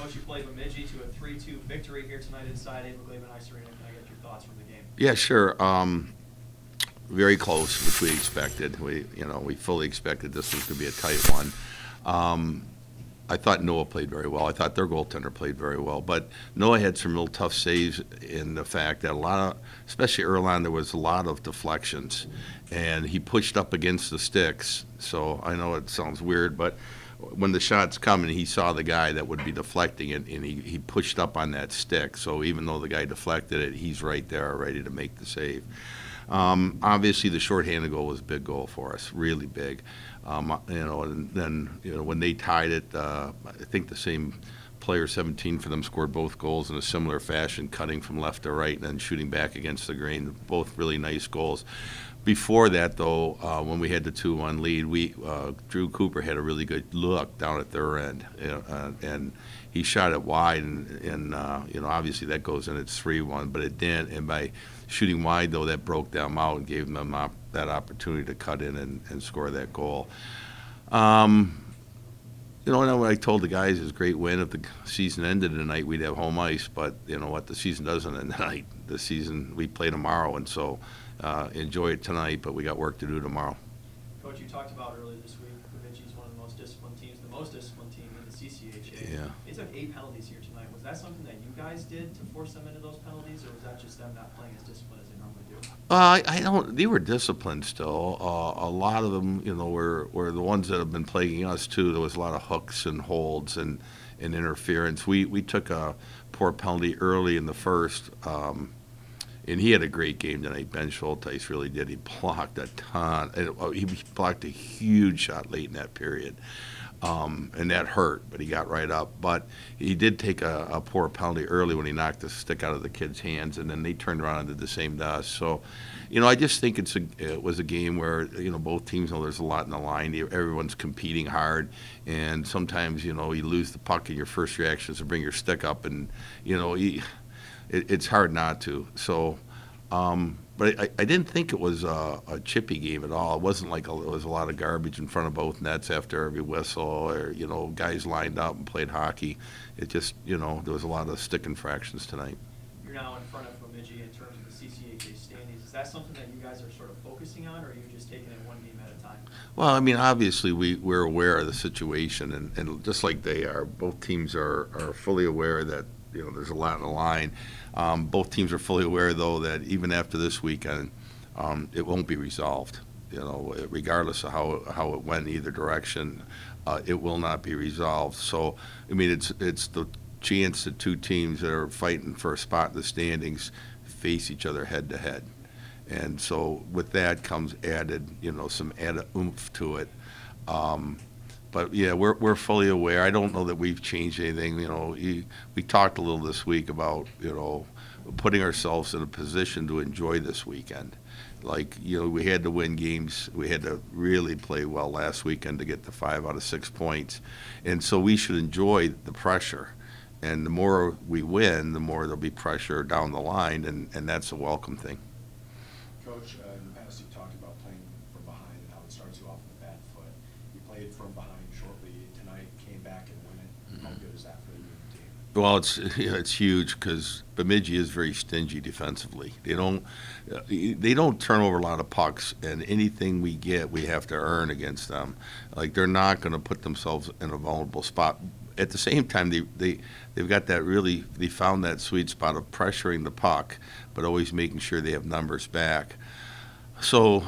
Coach, you played Bemidji to a 3-2 victory here tonight inside Abel Ice Arena. Can I get your thoughts from the game? Yeah, sure. Very close, which we expected. We fully expected this was going to be a tight one. I thought Noah played very well. I thought their goaltender played very well. But Noah had some real tough saves in the fact that especially early on, there was a lot of deflections. And he pushed up against the sticks. So I know it sounds weird, but when the shot's coming, he saw the guy that would be deflecting it, and he pushed up on that stick. So even though the guy deflected it, he's right there ready to make the save. Obviously, the shorthanded goal was a big goal for us, really big. And then when they tied it, I think the same player, 17 for them, scored both goals in a similar fashion, cutting from left to right and then shooting back against the grain. Both really nice goals. Before that, though, when we had the 2-1 lead, Drew Cooper had a really good look down at their end, and he shot it wide, and obviously that goes in. It's 3-1, but it didn't. And by shooting wide, though, that broke them out and gave them that opportunity to cut in and score that goal. And I told the guys it was a great win. If the season ended tonight, we'd have home ice. But you know what? The season doesn't end tonight. The season, we play tomorrow, and so enjoy it tonight. But we got work to do tomorrow. Coach, you talked about earlier this week, Bemidji is one of the most disciplined teams in the CCHA. Yeah. They took 8 penalties here tonight. Was that something that you guys did to force them into those penalties, or was that just them not playing as disciplined as they normally do? I don't. They were disciplined still. A lot of them, were the ones that have been plaguing us too. There was a lot of hooks and holds and interference. We took a poor penalty early in the first, and he had a great game tonight. Ben Schulteis really did. He blocked a ton. He blocked a huge shot late in that period. And that hurt, but he got right up. But he did take a poor penalty early when he knocked the stick out of the kid's hands, and then they turned around and did the same to us. So, I just think it was a game where, both teams know there's a lot in the line. Everyone's competing hard, and sometimes, you lose the puck and your first reaction is to bring your stick up, and, it's hard not to. So, but I didn't think it was a chippy game at all. It wasn't like it was a lot of garbage in front of both nets after every whistle, or guys lined up and played hockey. It just there was a lot of stick infractions tonight. You're now in front of Bemidji in terms of the CCHA standings. Is that something that you guys are sort of focusing on, or are you just taking it one game at a time? Well, I mean, obviously we're aware of the situation, and just like they are, both teams are fully aware that there's a lot in the line. Both teams are fully aware, though, that even after this weekend, it won't be resolved. Regardless of how it went either direction, it will not be resolved. So, I mean, it's the chance that two teams that are fighting for a spot in the standings face each other head to head, and so with that comes added, some added oomph to it. But yeah, we're fully aware. I don't know that we've changed anything. We talked a little this week about putting ourselves in a position to enjoy this weekend. Like we had to win games. We had to really play well last weekend to get the 5 out of 6 points, and so we should enjoy the pressure. And the more we win, the more there'll be pressure down the line, and that's a welcome thing. Coach, in the past you've talked about playing from behind and how it starts you off with a bad foot. You played from behind shortly tonight, came back and won it. How good is that for you and the team? Well, it's huge because Bemidji is very stingy defensively. They don't turn over a lot of pucks, and anything we get, we have to earn against them. Like, they're not going to put themselves in a vulnerable spot. At the same time, they've got they found that sweet spot of pressuring the puck, but always making sure they have numbers back. So,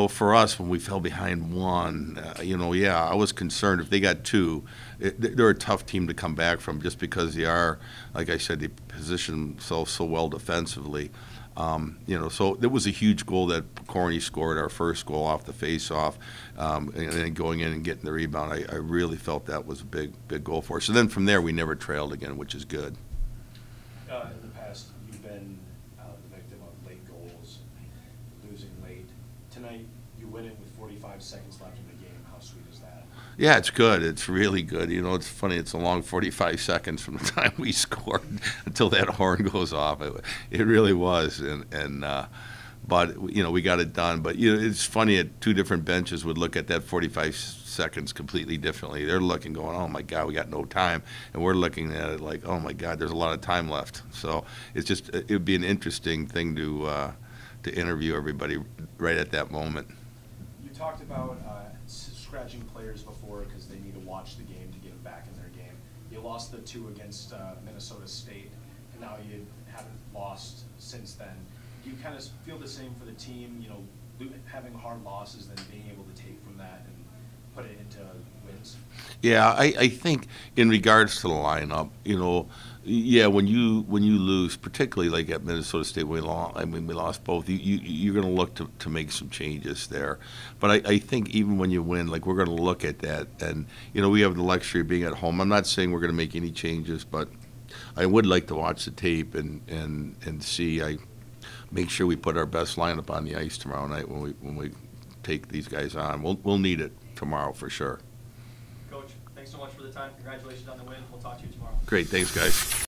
for us, when we fell behind 1, I was concerned if they got 2. They're a tough team to come back from just because they are, like I said, they position themselves so well defensively. So it was a huge goal that Corny scored, our first goal off the face-off, and then going in and getting the rebound. I really felt that was a big goal for us. So then from there, we never trailed again, which is good. In the past, you've been the victim of late goals, losing late. Tonight, you win it with 45 seconds left in the game. How sweet is that? Yeah, it's good. It's really good. It's funny. It's a long 45 seconds from the time we scored until that horn goes off. It really was. but we got it done. But it's funny that two different benches would look at that 45 seconds completely differently. They're looking, going, "Oh my God, we got no time," and we're looking at it like, "Oh my God, there's a lot of time left." So it would be an interesting thing to interview everybody right at that moment. You talked about scratching players before because they need to watch the game to get them back in their game. You lost the 2 against Minnesota State, and now you haven't lost since then. Do you kind of feel the same for the team, having hard losses, then being able to take from that and put it into wins? Yeah, I think in regards to the lineup, yeah, when you lose, particularly like at Minnesota State, we lost both. You're going to look to make some changes there. But I think even when you win, like, we're going to look at that, and we have the luxury of being at home. I'm not saying we're going to make any changes, but I would like to watch the tape and see. I make sure we put our best lineup on the ice tomorrow night when we take these guys on. We'll need it tomorrow for sure. Coach, thanks so much for the time. Congratulations on the win. We'll talk to you tomorrow. Great, thanks, guys.